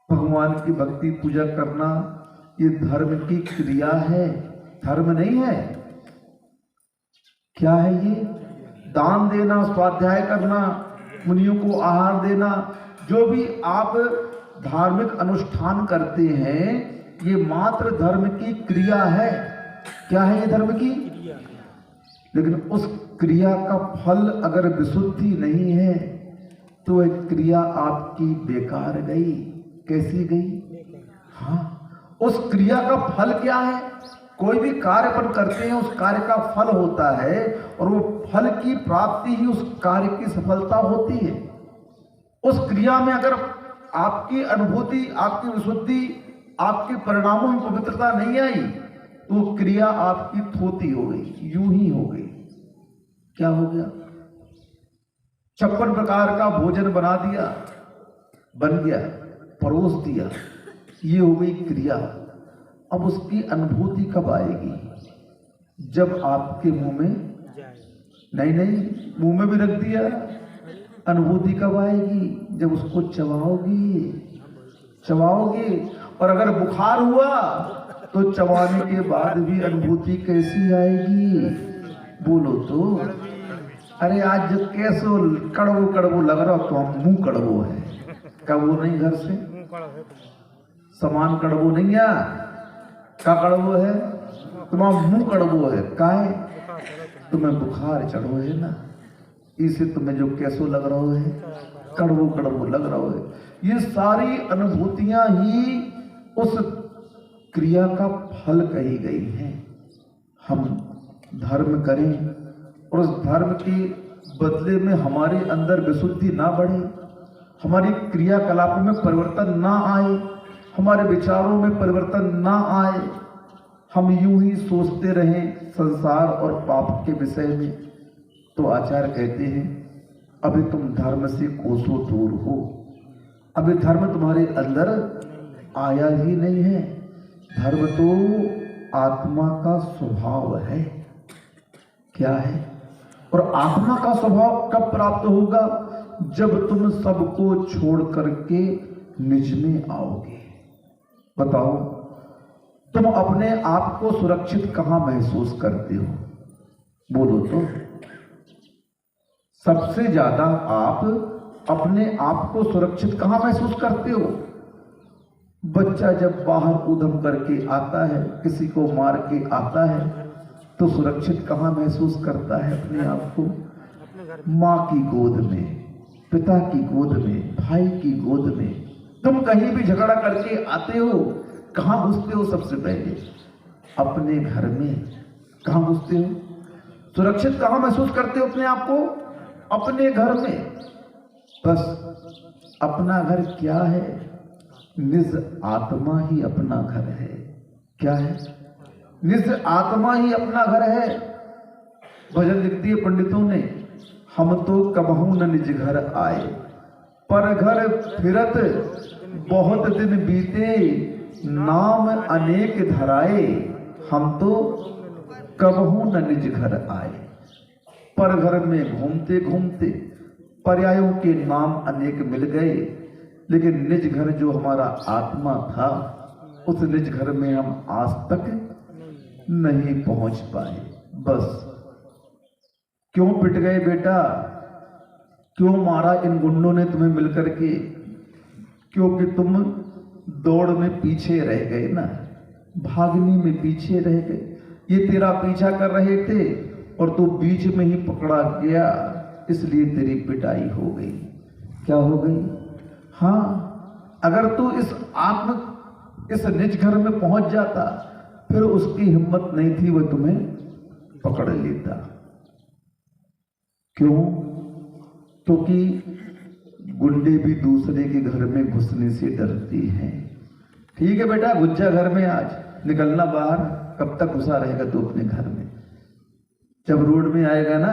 भगवान की भक्ति पूजा करना ये धर्म की क्रिया है, धर्म नहीं है। क्या है ये? दान देना, स्वाध्याय करना, मुनियों को आहार देना, जो भी आप धार्मिक अनुष्ठान करते हैं ये मात्र धर्म की क्रिया है। क्या है ये? धर्म की। लेकिन उस क्रिया का फल अगर विशुद्धि नहीं है तो एक क्रिया आपकी बेकार गई। कैसी गई? हाँ, उस क्रिया का फल क्या है? कोई भी कार्य अपन करते हैं उस कार्य का फल होता है और वो फल की प्राप्ति ही उस कार्य की सफलता होती है। उस क्रिया में अगर आपकी अनुभूति, आपकी विशुद्धि, आपके परिणामों में पवित्रता नहीं आई तो वो क्रिया आपकी थोती हो गई, यूं ही हो गई। क्या हो गया? 56 प्रकार का भोजन बना दिया, बन गया, परोस दिया, ये हो गई क्रिया। अब उसकी अनुभूति कब आएगी? जब आपके मुंह में नहीं मुंह में भी रख दिया, अनुभूति कब आएगी? जब उसको चबाओगे। और अगर बुखार हुआ तो चबाने के बाद भी अनुभूति कैसी आएगी? बोलो तो। अरे आज जो कैसो कड़वो लग रहा तो हम मुंह कड़वो है, कड़वो नहीं घर से सामान कड़वो नहीं है, का कड़वो है? तुम्हारा मुंह कड़वो है। काहे? तुम्हें बुखार चढ़ो है ना, इसे तुम्हें जो कैसो लग रहा है, कड़वो लग रहा है। ये सारी अनुभूतियां ही उस क्रिया का फल कही गई हैं। हम धर्म करें और उस धर्म के बदले में हमारे अंदर विशुद्धि ना बढ़े, हमारी क्रियाकलापों में परिवर्तन ना आए, हमारे विचारों में परिवर्तन ना आए, हम यूं ही सोचते रहें संसार और पाप के विषय में, तो आचार्य कहते हैं अभी तुम धर्म से कोसों दूर हो, अभी धर्म तुम्हारे अंदर आया ही नहीं है। धर्म तो आत्मा का स्वभाव है। क्या है? और आत्मा का स्वभाव कब प्राप्त होगा? जब तुम सबको छोड़ करके निज में आओगे। बताओ, तुम अपने आप को सुरक्षित कहां महसूस करते हो? बोलो तो। सबसे ज्यादा आप अपने आप को सुरक्षित कहां महसूस करते हो? बच्चा जब बाहर उधम करके आता है, किसी को मार के आता है, तो सुरक्षित कहां महसूस करता है अपने आप को? माँ की गोद में, पिता की गोद में, भाई की गोद में। तुम कहीं भी झगड़ा करके आते हो, कहां घुसते हो? सबसे पहले अपने घर में। कहां घुसते हो? सुरक्षित कहां महसूस करते हो अपने आप को? अपने घर में। बस अपना घर क्या है? निज आत्मा ही अपना घर है। क्या है? निज आत्मा ही अपना घर है। भजन लिख दिए पंडितों ने, हम तो कबहू न निज घर आए, पर घर फिरत बहुत दिन बीते, नाम अनेक धराए। हम तो कबहू न निज घर आए, पर घर में घूमते घूमते पर्यायों के नाम अनेक मिल गए, लेकिन निज घर जो हमारा आत्मा था, उस निज घर में हम आज तक नहीं पहुंच पाए। बस क्यों पिट गए बेटा? क्यों मारा इन गुंडों ने तुम्हें मिलकर के? क्योंकि तुम दौड़ में पीछे रह गए ना, भागने में पीछे रह गए। ये तेरा पीछा कर रहे थे और तू बीच में ही पकड़ा गया, इसलिए तेरी पिटाई हो गई। क्या हो गई? हाँ, अगर तू इस निज घर में पहुंच जाता, फिर उसकी हिम्मत नहीं थी वह तुम्हें पकड़ लेता। क्यों? क्योंकि गुंडे भी दूसरे के घर में घुसने से डरते हैं। ठीक है बेटा, घुस जा घर में, आज निकलना बाहर। कब तक घुसा रहेगा तू अपने घर में? जब रोड में आएगा ना,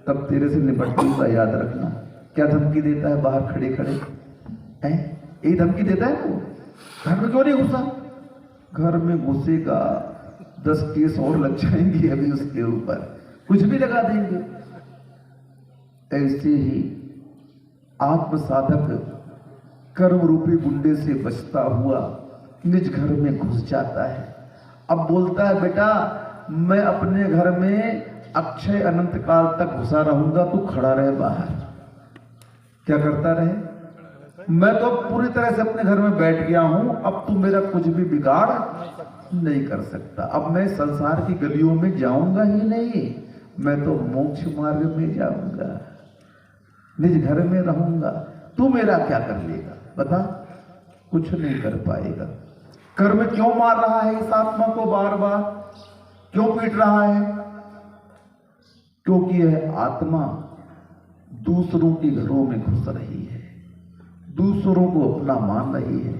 तब तेरे से निपटूंगा, याद रखना। क्या धमकी देता है बाहर खड़े खड़े? हैं? यही धमकी देता है वो? घर में क्यों नहीं घुसा? घर में घुसेगा, 10 केस और लग जाएंगे अभी उसके ऊपर, कुछ भी लगा देंगे। ऐसे ही आत्म साधक कर्म रूपी गुंडे से बचता हुआ निज घर में घुस जाता है। अब बोलता है, बेटा मैं अपने घर में अक्षय अनंत काल तक घुसा रहूंगा, तू खड़ा रहे बाहर। क्या करता रहे? मैं तो पूरी तरह से अपने घर में बैठ गया हूं, अब तू मेरा कुछ भी बिगाड़ नहीं कर सकता। अब मैं संसार की गलियों में जाऊंगा ही नहीं, मैं तो मोक्ष मार्ग में जाऊंगा, निज घर में रहूंगा। तू मेरा क्या कर लेगा? बता, कुछ नहीं कर पाएगा। कर्म क्यों मार रहा है इस आत्मा को बार बार? क्यों पीट रहा है? क्योंकि यह आत्मा दूसरों के घरों में घुस रही है, दूसरों को अपना मान रही है,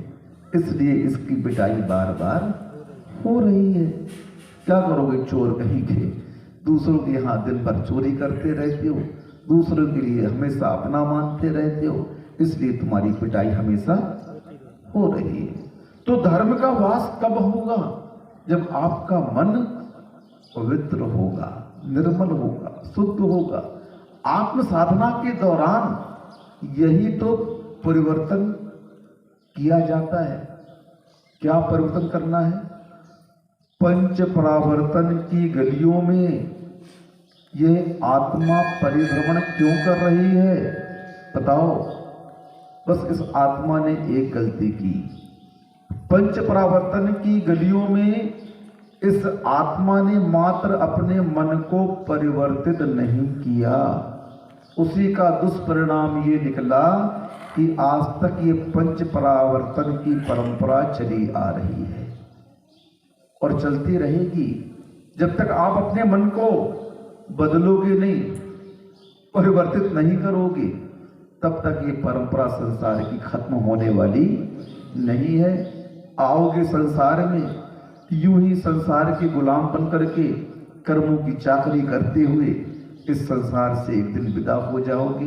इसलिए इसकी पिटाई बार बार हो रही है। क्या करोगे चोर कहीं के? दूसरों के यहां दिन भर चोरी करते रहते हो, दूसरों के लिए हमेशा अपना मानते रहते हो, इसलिए तुम्हारी पिटाई हमेशा हो रही है। तो धर्म का वास कब होगा? जब आपका मन पवित्र होगा, निर्मल होगा, शुद्ध होगा। आत्म साधना के दौरान यही तो परिवर्तन किया जाता है। क्या परिवर्तन करना है? पंच परावर्तन की गलियों में यह आत्मा परिभ्रमण क्यों कर रही है? बताओ। बस इस आत्मा ने एक गलती की। पंच परावर्तन की गलियों में इस आत्मा ने मात्र अपने मन को परिवर्तित नहीं किया, उसी का दुष्परिणाम ये निकला कि आज तक ये पंच परावर्तन की परंपरा चली आ रही है और चलती रहेगी। जब तक आप अपने मन को बदलोगे नहीं, परिवर्तित नहीं करोगे, तब तक ये परंपरा संसार की खत्म होने वाली नहीं है। आओगे संसार में, यूं ही संसार के गुलाम बन करके कर्मों की चाकरी करते हुए इस संसार से एक दिन विदा हो जाओगे।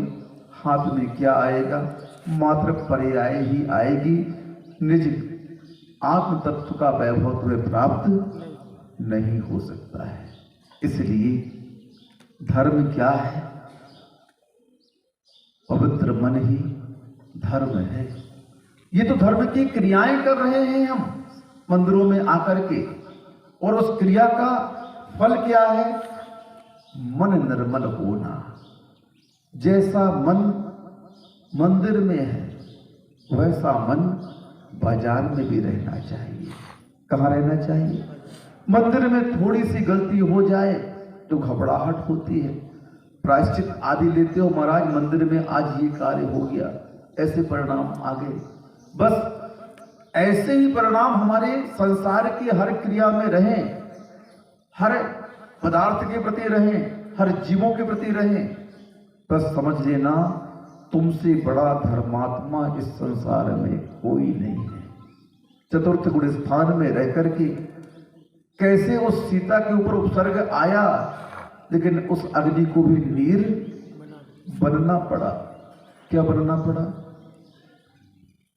हाथ में क्या आएगा? मात्र पर्याय ही आएगी। निज आत्म तत्व का वैभव तुम्हें प्राप्त नहीं हो सकता है। इसलिए धर्म क्या है? पवित्र मन ही धर्म है। ये तो धर्म की क्रियाएं कर रहे हैं हम मंदिरों में आकर के, और उस क्रिया का फल क्या है? मन निर्मल होना। जैसा मन मंदिर में है, वैसा मन बाजार में भी रहना चाहिए। कहाँ रहना चाहिए? मंदिर में थोड़ी सी गलती हो जाए तो घबराहट होती है, प्रायश्चित आदि लेते हो, महाराज मंदिर में आज ये कार्य हो गया, ऐसे परिणाम आ गए। बस ऐसे ही परिणाम हमारे संसार की हर क्रिया में रहें, हर पदार्थ के प्रति रहें, हर जीवों के प्रति रहें। बस समझ लेना तुमसे बड़ा धर्मात्मा इस संसार में कोई नहीं है। चतुर्थ गुण स्थान में रह करके कैसे उस सीता के ऊपर उपसर्ग आया, लेकिन उस अग्नि को भी नीर बनना पड़ा। क्या बनना पड़ा?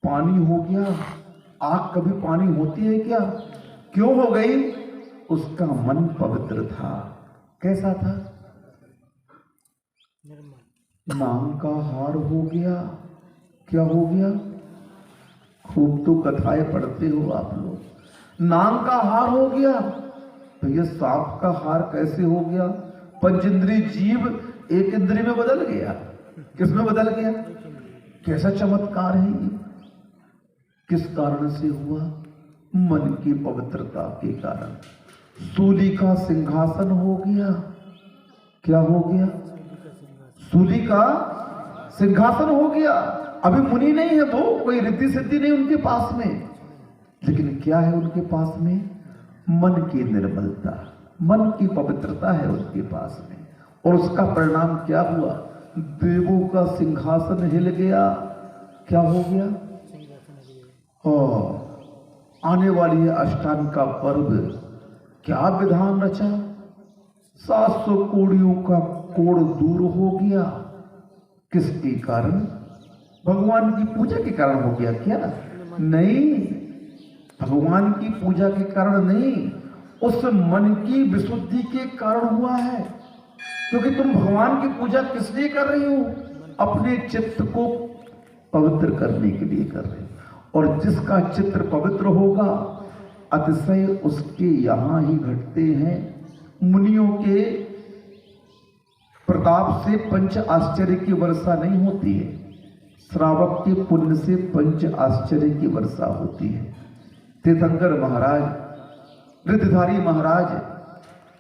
पानी हो गया। आग कभी पानी होती है क्या? क्यों हो गई? उसका मन पवित्र था। कैसा था? नाम का हार हो गया। क्या हो गया? खूब तो कथाएं पढ़ते हो आप लोग। नाम का हार हो गया। तो ये सांप का हार कैसे हो गया? पंचेंद्रिय जीव एक इंद्रिय में बदल गया। किसमें बदल गया? कैसा चमत्कार है ये? किस कारण से हुआ? मन की पवित्रता के कारण। सूली का सिंहासन हो गया। क्या हो गया? सूली का सिंहासन हो गया। अभी मुनि नहीं है वो, कोई रिद्धि सिद्धि नहीं उनके पास में, लेकिन क्या है उनके पास में? मन की निर्मलता, मन की पवित्रता है उनके पास में। और उसका परिणाम क्या हुआ? देवों का सिंहासन हिल गया। क्या हो गया? आने वाली है अष्टांग का पर्व। क्या विधान रचा? 700 कोड़ियों का कोड़ दूर हो गया। किसके कारण? भगवान की पूजा के कारण हो गया क्या? नहीं, भगवान की पूजा के कारण नहीं, उस मन की विशुद्धि के कारण हुआ है। क्योंकि तुम भगवान की पूजा किस लिए कर रही हो? अपने चित्त को पवित्र करने के लिए कर रहे हो। और जिसका चित्र पवित्र होगा, अतिशय उसके यहां ही घटते हैं। मुनियों के प्रताप से पंच आश्चर्य की वर्षा नहीं होती है, श्रावक के पुण्य से पंच आश्चर्य की वर्षा होती है। तीर्थंकर महाराज, रिद्धधारी महाराज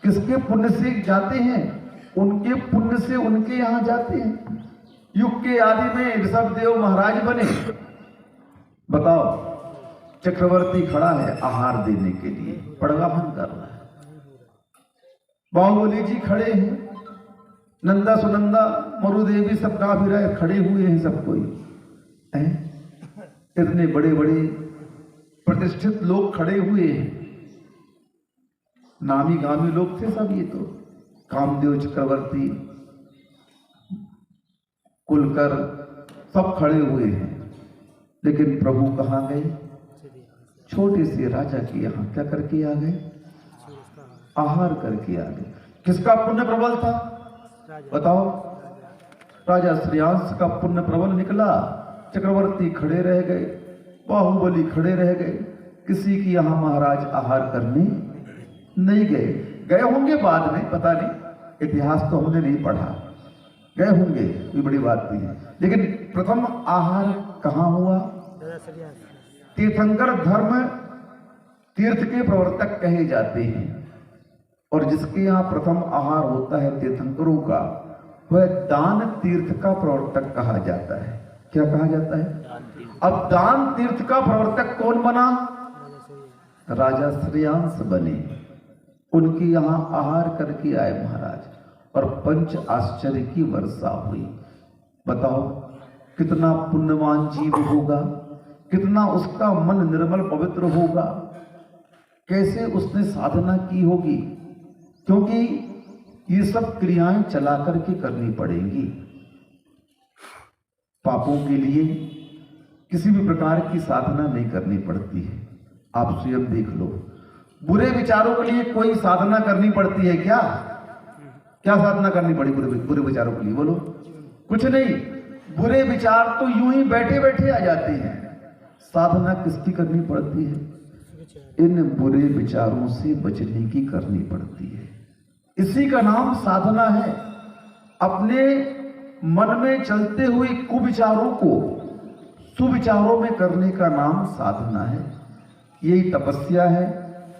किसके पुण्य से जाते हैं? उनके पुण्य से उनके यहां जाते हैं। युग के आदि में ऋषभदेव महाराज बने। बताओ, चक्रवर्ती खड़ा है आहार देने के लिए, पड़गाहन कर रहा है। बाहुबली जी खड़े हैं, नंदा सुनंदा मरुदेवी सब काफिर खड़े हुए हैं, सब कोई इतने बड़े बड़े प्रतिष्ठित लोग खड़े हुए हैं, नामी गामी लोग थे सब। ये तो कामदेव चक्रवर्ती, कुलकर सब खड़े हुए हैं। लेकिन प्रभु कहाँ गए? छोटे से राजा के यहाँ क्या करके आ गए? आहार करके आ गए। किसका पुण्य प्रबल था? बताओ। राजा श्रेयांश का पुण्य प्रबल निकला। चक्रवर्ती खड़े रह गए, बाहुबली खड़े रह गए। किसी की यहाँ महाराज आहार करने नहीं गए। गए होंगे बाद में, पता नहीं, इतिहास तो हमने नहीं पढ़ा, गए होंगे, कोई बड़ी बात नहीं है। लेकिन प्रथम आहार कहाँ हुआ? तीर्थंकर धर्म तीर्थ के प्रवर्तक कहे जाते हैं, और जिसके यहाँ प्रथम आहार होता है तीर्थंकरों का, वह दान तीर्थ का प्रवर्तक कहा जाता है। क्या कहा जाता है? अब दान तीर्थ का प्रवर्तक कौन बना? राजा श्रेयांश बने। उनके यहाँ आहार करके आए महाराज, और पंच आश्चर्य की वर्षा हुई। बताओ कितना पुण्यवान जीव होगा, कितना उसका मन निर्मल पवित्र होगा, कैसे उसने साधना की होगी। क्योंकि ये सब क्रियाएं चला करके करनी पड़ेंगी। पापों के लिए किसी भी प्रकार की साधना नहीं करनी पड़ती है। आप स्वयं देख लो, बुरे विचारों के लिए कोई साधना करनी पड़ती है क्या? क्या साधना करनी पड़ी बुरे विचारों के लिए? बोलो, कुछ नहीं। बुरे विचार तो यूं ही बैठे बैठे आ जाते हैं। साधना किसकी करनी पड़ती है? इन बुरे विचारों से बचने की करनी पड़ती है। इसी का नाम साधना है। अपने मन में चलते हुए कुविचारों को सुविचारों में करने का नाम साधना है। यही तपस्या है,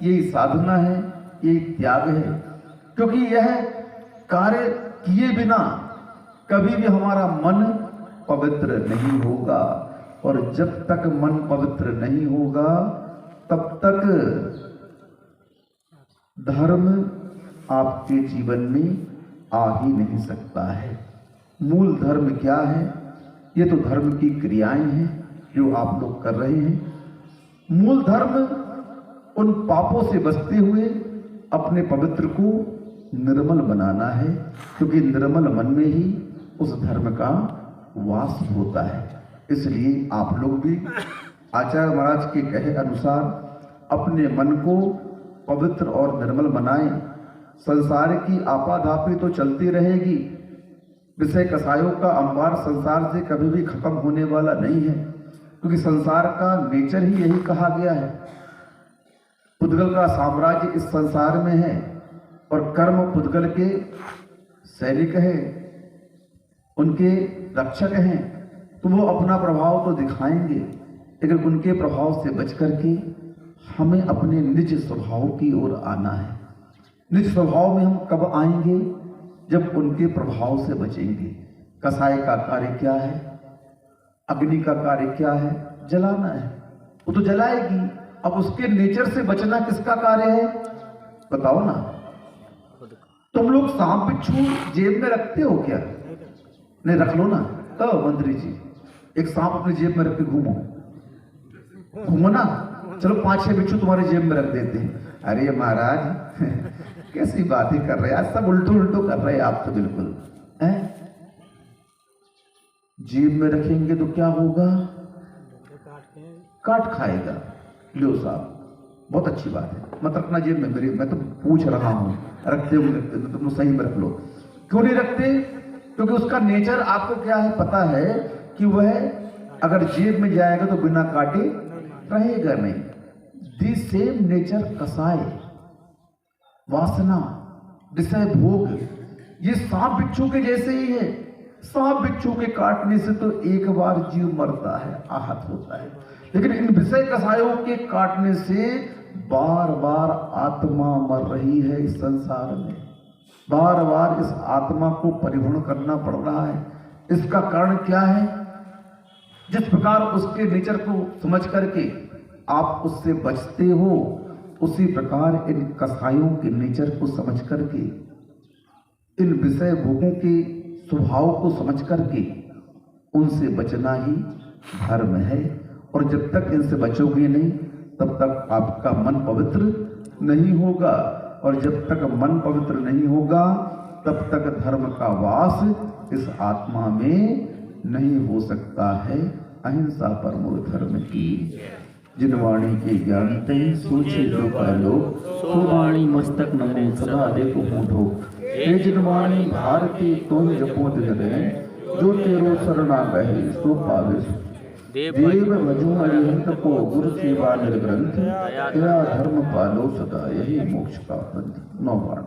यही साधना है, यही त्याग है। क्योंकि यह कार्य किए बिना कभी भी हमारा मन पवित्र नहीं होगा, और जब तक मन पवित्र नहीं होगा तब तक धर्म आपके जीवन में आ ही नहीं सकता है। मूल धर्म क्या है? ये तो धर्म की क्रियाएं हैं जो आप लोग कर रहे हैं। मूल धर्म उन पापों से बचते हुए अपने पवित्र को निर्मल बनाना है, क्योंकि निर्मल मन में ही उस धर्म का वास होता है। इसलिए आप लोग भी आचार्य महाराज के कहे अनुसार अपने मन को पवित्र और निर्मल बनाएं। संसार की आपाधापी तो चलती रहेगी, विषय कसायों का अंबार संसार से कभी भी खत्म होने वाला नहीं है, क्योंकि संसार का नेचर ही यही कहा गया है। पुद्गल का साम्राज्य इस संसार में है और कर्म पुद्गल के सैनिक हैं, उनके रक्षक हैं, तो वो अपना प्रभाव तो दिखाएंगे, लेकिन उनके प्रभाव से बच करके हमें अपने निज स्वभाव की ओर आना है। निज स्वभाव में हम कब आएंगे? जब उनके प्रभाव से बचेंगे। कसाई का कार्य क्या है? अग्नि का कार्य क्या है? जलाना है, वो तो जलाएगी। अब उसके नेचर से बचना किसका कार्य है? बताओ ना। तुम लोग सांप बिच्छू जेब में रखते हो क्या? नहीं, रख लो ना। तो मंत्री जी, एक सांप अपनी जेब में रख के घूमो ना। चलो 5-6 बिच्छू तुम्हारे जेब में रख देते हैं। अरे महाराज कैसी बातें कर रहे हैं, आज सब उल्टो कर रहे हैं आप तो बिल्कुल हैं। जेब में रखेंगे तो क्या होगा? काट खाएगा। लो साहब, बहुत अच्छी बात है, मत रखना जेब में। मेरी मैं तो पूछ रहा हूं, रखते हो तुम सही में रख लो। क्यों नहीं रखते? क्योंकि उसका नेचर आपको क्या है पता है कि वह अगर जेब में जाएगा तो बिना काटे रहेगा नहीं। दी सेम नेचर कसाय, वासना, विषय भोग, ये सांप बिच्छू के जैसे ही है। सांप बिच्छू के काटने से तो एक बार जीव मरता है, आहत होता है, लेकिन इन विषय कसायों के काटने से बार बार आत्मा मर रही है इस संसार में। बार बार इस आत्मा को परिभ्रमण करना पड़ रहा है। इसका कारण क्या है? जिस प्रकार उसके नेचर को समझ करके आप उससे बचते हो, उसी प्रकार इन कसायों के नेचर को समझ करके, इन विषय भोगों के स्वभाव को समझ करके उनसे बचना ही धर्म है। और जब तक इनसे बचोगे नहीं, तब तक आपका मन पवित्र नहीं होगा, और जब तक मन पवित्र नहीं होगा तब तक धर्म का वास इस आत्मा में नहीं हो सकता है। अहिंसा परमो धर्म की। जिनवाणी के ज्ञानते सोचे जो पालो, सो वाणी मस्तक नमो सदा देखो होठो। हे जिनवाणी भारती तुम जपो दिन रहे, जो तेरो शरणा गहे सो पावे। देव भजो अरिहंत को गुरु सेवा निर्ग्रंथ, तेरा धर्म पालो सदा यही मोक्ष का पंथ। 9 बाण।